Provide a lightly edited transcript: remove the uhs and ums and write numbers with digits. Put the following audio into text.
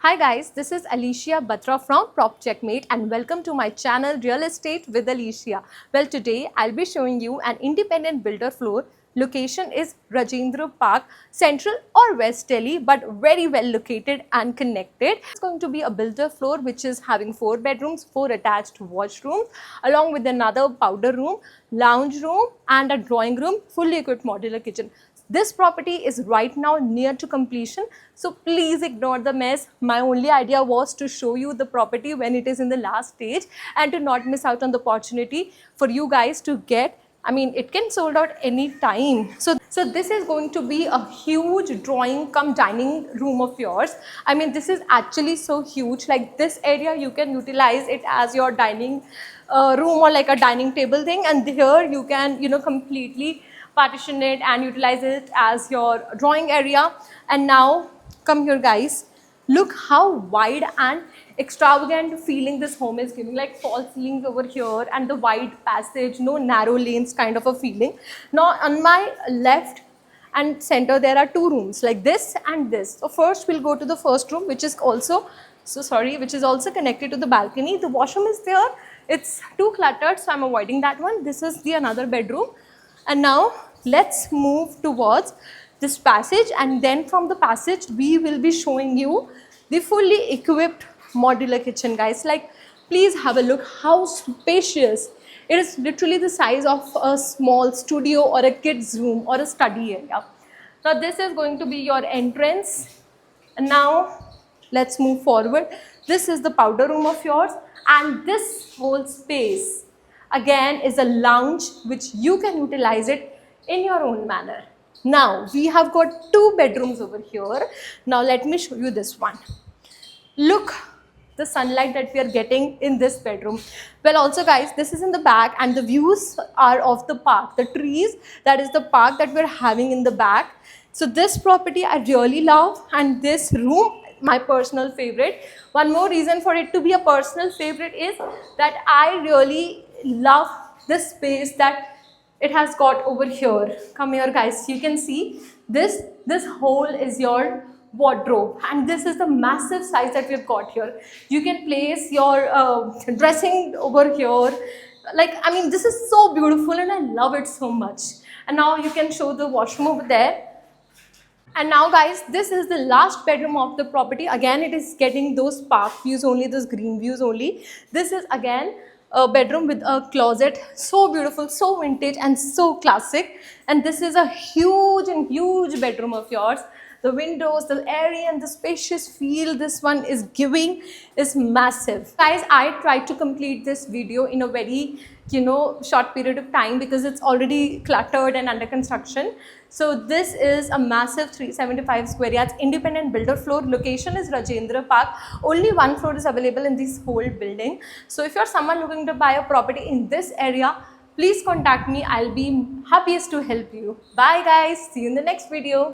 Hi guys, this is Alicia Batra from Prop Checkmate and welcome to my channel Real Estate with Alicia. Well, today I'll be showing you an independent builder floor. Location is Rajendra Park, Central or West Delhi, but very well located and connected. It's going to be a builder floor which is having 4 bedrooms, 4 attached washrooms, along with another powder room, lounge room and a drawing room, fully equipped modular kitchen. This property is right now near to completion, so please ignore the mess. My only idea was to show you the property when it is in the last stage and to not miss out on the opportunity for you guys to get. It can sold out any time. So this is going to be a huge drawing come dining room of yours. This is actually so huge. Like this area, you can utilize it as your dining room or like a dining table thing, and here you can completely partition it and utilize it as your drawing area. And now come here guys, look how wide and extravagant feeling this home is giving, like false ceilings over here and the wide passage, no narrow lanes kind of a feeling. Now on my left and center there are 2 rooms like this and this. So first we'll go to the first room, which is also connected to the balcony. The washroom is there, it's too cluttered, so I'm avoiding that one. This is the another bedroom. And now let's move towards this passage, and then from the passage we will be showing you the fully equipped modular kitchen guys. Like please have a look how spacious. It is literally the size of a small studio or a kid's room or a study area. Now this is going to be your entrance, and now let's move forward. This is the powder room of yours, and this whole space again is a lounge which you can utilize it in your own manner. Now we have got 2 bedrooms over here. Now let me show you this one. Look the sunlight that we are getting in this bedroom. Well, also guys, this is in the back and the views are of the park, the trees, that is the park that we're having in the back. So this property I really love, and this room my personal favorite. One more reason for it to be a personal favorite is that I really love this space that it has got over here. Come here guys, you can see this hole is your wardrobe, and this is the massive size that we've got here. You can place your dressing over here. This is so beautiful and I love it so much. And now you can show the washroom over there. And now guys, this is the last bedroom of the property. Again, it is getting those park views only, those green views only. This is again a bedroom with a closet. So beautiful, so vintage and so classic. And this is a huge bedroom of yours. The windows, the area and the spacious feel this one is giving is massive. Guys, I tried to complete this video in a very short period of time because it's already cluttered and under construction. So this is a massive 375 square yards independent builder floor. Location is Rajendra Park. Only 1 floor is available in this whole building. So if you're someone looking to buy a property in this area, please contact me. I'll be happiest to help you. Bye guys, see you in the next video.